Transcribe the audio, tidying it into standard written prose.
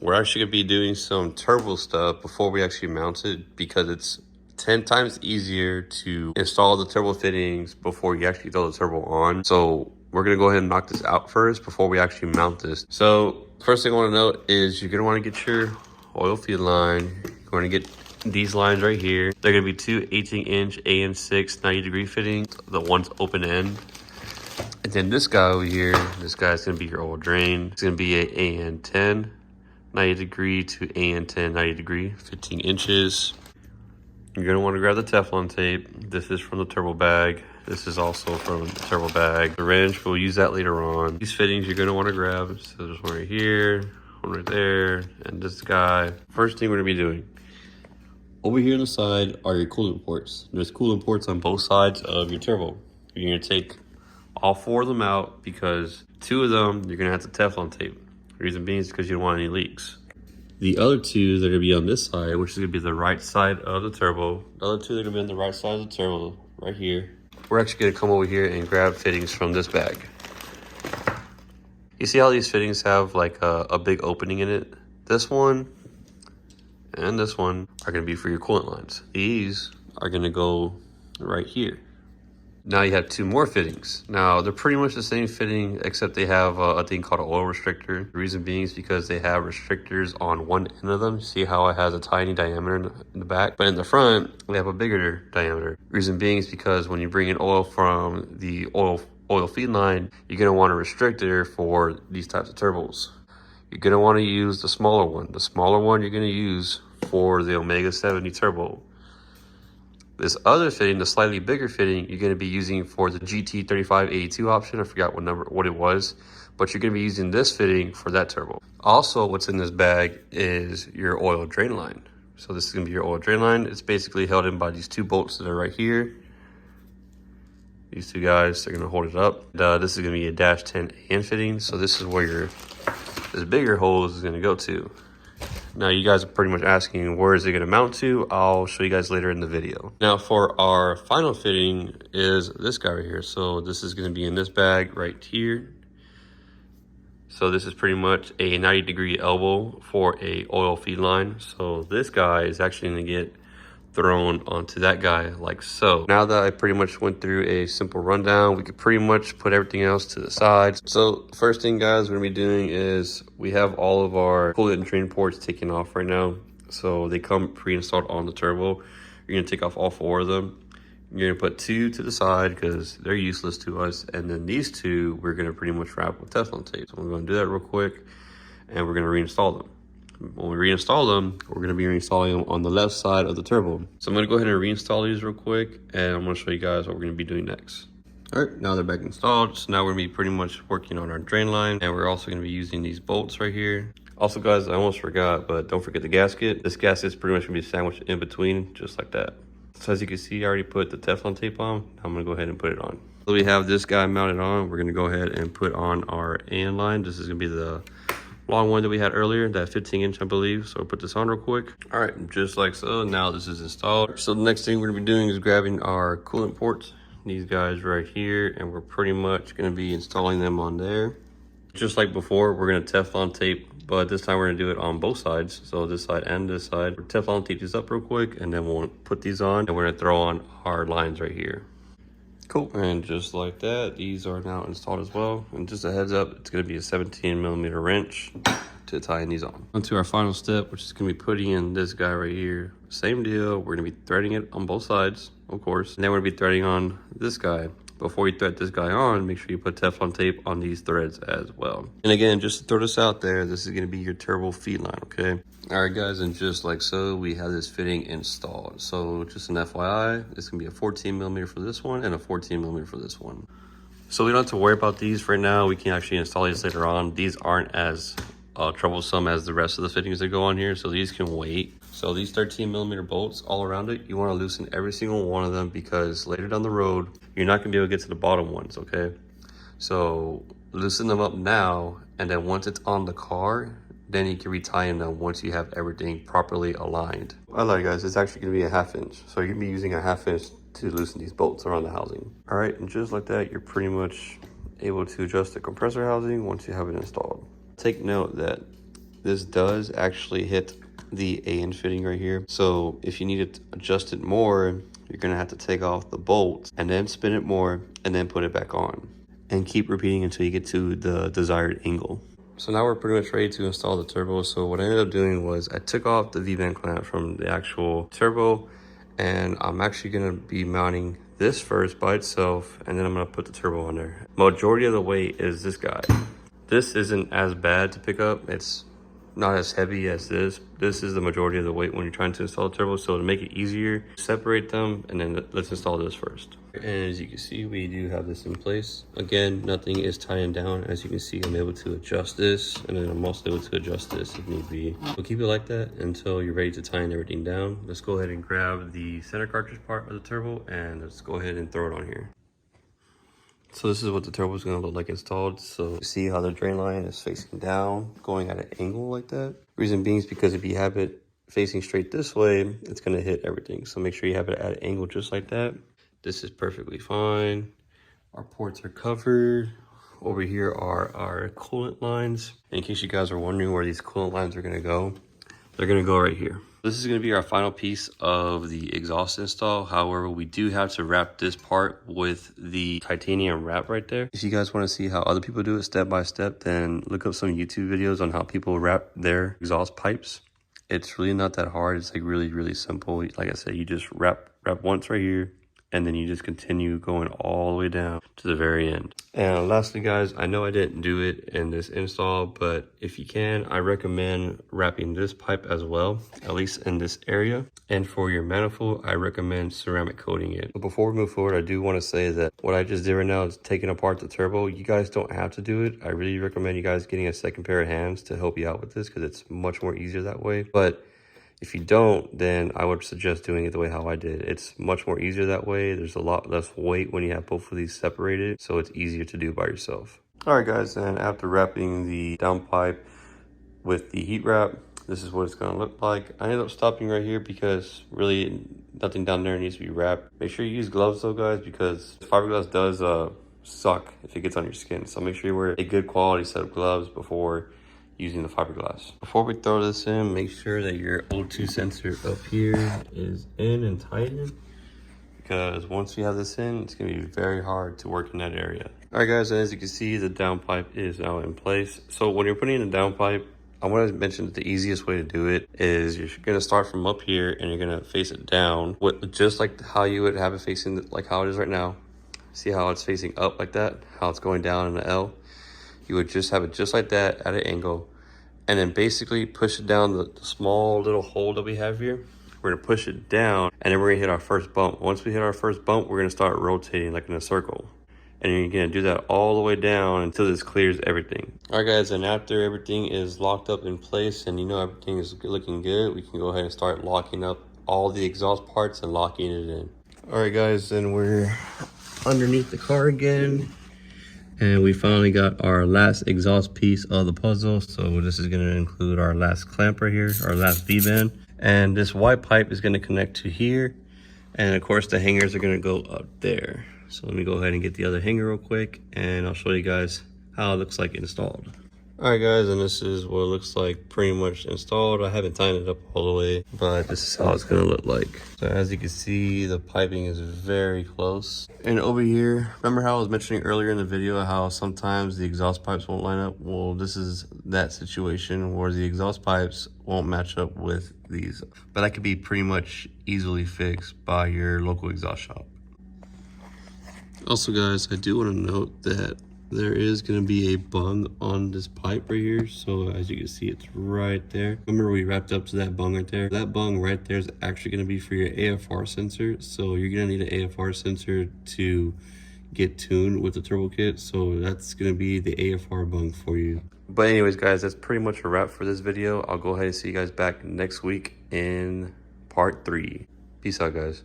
we're actually gonna be doing some turbo stuff before we actually mount it, because it's 10 times easier to install the turbo fittings before you actually throw the turbo on. So we're gonna go ahead and knock this out first before we actually mount this. So first thing I wanna note is you're gonna wanna get your oil feed line. You're gonna get these lines right here. They're gonna be two 18-inch AN6 90-degree fittings. The one's open end. And then this guy over here, this guy's gonna be your oil drain. It's gonna be a AN10 90-degree to AN10 90-degree, 15 inches. You're gonna wanna grab the Teflon tape. This is from the turbo bag. This is also from the turbo bag. The wrench, we'll use that later on. These fittings you're gonna wanna grab. So there's one right here, one right there, and this guy. First thing we're gonna be doing, over here on the side are your coolant ports. There's coolant ports on both sides of your turbo. You're gonna take all 4 of them out, because 2 of them you're gonna have to Teflon tape. The reason being is because you don't want any leaks. The other 2 that are gonna be on this side, which is gonna be the right side of the turbo. The other 2 that are gonna be on the right side of the turbo, right here. We're actually gonna come over here and grab fittings from this bag. You see how these fittings have like a big opening in it? This one and this one are gonna be for your coolant lines. These are gonna go right here. Now you have 2 more fittings. Now they're pretty much the same fitting, except they have a thing called an oil restrictor. The reason being is because they have restrictors on one end of them. See how it has a tiny diameter in the back? But in the front, they have a bigger diameter. Reason being is because when you bring in oil from the oil feed line, you're gonna want a restrictor for these types of turbos. You're gonna wanna use the smaller one. The smaller one you're gonna use for the Omega 70 turbo. This other fitting, the slightly bigger fitting, you're going to be using for the GT3582 option. I forgot what it was, but you're going to be using this fitting for that turbo. Also, what's in this bag is your oil drain line. So this is going to be your oil drain line. It's basically held in by these 2 bolts that are right here. These 2 guys are going to hold it up. This is going to be a -10 AN fitting. So this is where this bigger hose is going to go to. Now you guys are pretty much asking, where is it going to mount to? I'll show you guys later in the video. Now for our final fitting is this guy right here. So this is going to be in this bag right here. So this is pretty much a 90-degree elbow for a oil feed line. So this guy is actually going to get thrown onto that guy like so. Now that I pretty much went through a simple rundown, we could pretty much put everything else to the side. So first thing, guys, we're gonna be doing is we have all of our coolant and drain ports taken off right now. So they come pre-installed on the turbo. You're gonna take off all 4 of them. You're gonna put 2 to the side because they're useless to us. And then these 2, we're gonna pretty much wrap with Teflon tape. So I'm gonna do that real quick and we're gonna reinstall them. When we reinstall them, we're going to be reinstalling them on the left side of the turbo. So I'm going to go ahead and reinstall these real quick, and I'm going to show you guys what we're going to be doing next. All right, now they're back installed. So now we're going to be pretty much working on our drain line, and we're also going to be using these bolts right here. Also, guys, I almost forgot, but don't forget the gasket. This gasket is pretty much going to be sandwiched in between, just like that. So as you can see, I already put the Teflon tape on. Now I'm going to go ahead and put it on. So we have this guy mounted on. We're going to go ahead and put on our AN line. This is going to be the long one that we had earlier, that 15-inch, I believe. So I'll put this on real quick. All right, just like so. Now this is installed. So the next thing we're gonna be doing is grabbing our coolant ports, these guys right here, and we're pretty much gonna be installing them on there. Just like before, we're gonna Teflon tape, but this time we're gonna do it on both sides. So this side and this side. We're Teflon tape these up real quick, and then we'll put these on, and we're gonna throw on our lines right here. Cool, and just like that, these are now installed as well. And just a heads up, it's gonna be a 17mm wrench to tie these on. On to our final step, which is gonna be putting in this guy right here. Same deal, we're gonna be threading it on both sides, of course. And then we're gonna be threading on this guy. Before you thread this guy on, make sure you put Teflon tape on these threads as well. And again, just to throw this out there, this is gonna be your turbo feed line, okay? All right, guys, and just like so, we have this fitting installed. So just an FYI, it's gonna be a 14mm for this one and a 14mm for this one. So we don't have to worry about these for now. We can actually install these later on. These aren't as troublesome as the rest of the fittings that go on here, so these can wait. So these 13mm bolts all around it, you want to loosen every single one of them, because later down the road, you're not going to be able to get to the bottom ones, okay? So loosen them up now, and then once it's on the car, then you can retie them once you have everything properly aligned. I lied, guys, it's actually going to be a 1/2 inch. So you're going to be using a 1/2 inch to loosen these bolts around the housing. All right, and just like that, you're pretty much able to adjust the compressor housing once you have it installed. Take note that This does actually hit the AN fitting right here. So if you need to adjust it more, you're gonna have to take off the bolt and then spin it more and then put it back on. And keep repeating until you get to the desired angle. So now we're pretty much ready to install the turbo. So what I ended up doing was I took off the V-band clamp from the actual turbo, and I'm actually gonna be mounting this first by itself, and then I'm gonna put the turbo on there. Majority of the weight is this guy. This isn't as bad to pick up. It's not as heavy as this. This is the majority of the weight when you're trying to install the turbo. So to make it easier, separate them and then let's install this first. And as you can see, we do have this in place. Again, nothing is tying down. As you can see, I'm able to adjust this, and then I'm also able to adjust this if need be. We'll keep it like that until you're ready to tighten everything down. Let's go ahead and grab the center cartridge part of the turbo and let's go ahead and throw it on here. So this is what the turbo is going to look like installed. So see how the drain line is facing down, going at an angle like that. Reason being is because if you have it facing straight this way, it's going to hit everything. So make sure you have it at an angle just like that. This is perfectly fine. Our ports are covered. Over here are our coolant lines. In case you guys are wondering where these coolant lines are going to go, they're going to go right here. This is going to be our final piece of the exhaust install. However, we do have to wrap this part with the titanium wrap right there. If you guys want to see how other people do it step by step, then look up some YouTube videos on how people wrap their exhaust pipes. It's really not that hard. It's like really simple. Like I said, you just wrap once right here, and then you just continue going all the way down to the very end. And lastly, guys, I know I didn't do it in this install, but if you can, I recommend wrapping this pipe as well, at least in this area. And for your manifold, I recommend ceramic coating it. But before we move forward, I do want to say that what I just did right now is taking apart the turbo. You guys don't have to do it. I really recommend you guys getting a second pair of hands to help you out with this because it's much more easier that way. But if you don't, then I would suggest doing it the way how I did. It's much more easier that way. There's a lot less weight when you have both of these separated, so it's easier to do by yourself. All right, guys, and after wrapping the downpipe with the heat wrap, this is what it's gonna look like. I ended up stopping right here because really nothing down there needs to be wrapped. Make sure you use gloves though, guys, because fiberglass does suck if it gets on your skin. So make sure you wear a good quality set of gloves before using the fiberglass. Before we throw this in, make sure that your O2 sensor up here is in and tightened, because once you have this in, it's gonna be very hard to work in that area. All right, guys, as you can see, the downpipe is now in place. So when you're putting in the downpipe, I want to mention that the easiest way to do it is you're gonna start from up here and you're gonna face it down, with just like how you would have it facing, like how it is right now. See how it's facing up like that, how it's going down in the L. You would just have it just like that at an angle, and then basically push it down the small little hole that we have here. We're gonna push it down, and then we're gonna hit our first bump. Once we hit our first bump, we're gonna start rotating like in a circle. And you're gonna do that all the way down until this clears everything. All right, guys, and after everything is locked up in place and you know everything is looking good, we can go ahead and start locking up all the exhaust parts and locking it in. All right, guys, and we're underneath the car again. And we finally got our last exhaust piece of the puzzle. So this is gonna include our last clamp right here, our last V-band. And this white pipe is gonna connect to here. And of course the hangers are gonna go up there. So let me go ahead and get the other hanger real quick and I'll show you guys how it looks like installed. All right, guys, and this is what it looks like pretty much installed. I haven't tightened it up all the way, but this is how it's gonna look like. So as you can see, the piping is very close. And over here, remember how I was mentioning earlier in the video how sometimes the exhaust pipes won't line up? Well, this is that situation where the exhaust pipes won't match up with these. But that could be pretty much easily fixed by your local exhaust shop. Also, guys, I do want to note that there is going to be a bung on this pipe right here. So as you can see, it's right there. Remember we wrapped up to that bung right there? That bung right there is actually going to be for your AFR sensor. So you're going to need an AFR sensor to get tuned with the turbo kit. So that's going to be the AFR bung for you. But anyways, guys, that's pretty much a wrap for this video. I'll go ahead and see you guys back next week in part 3. Peace out, guys.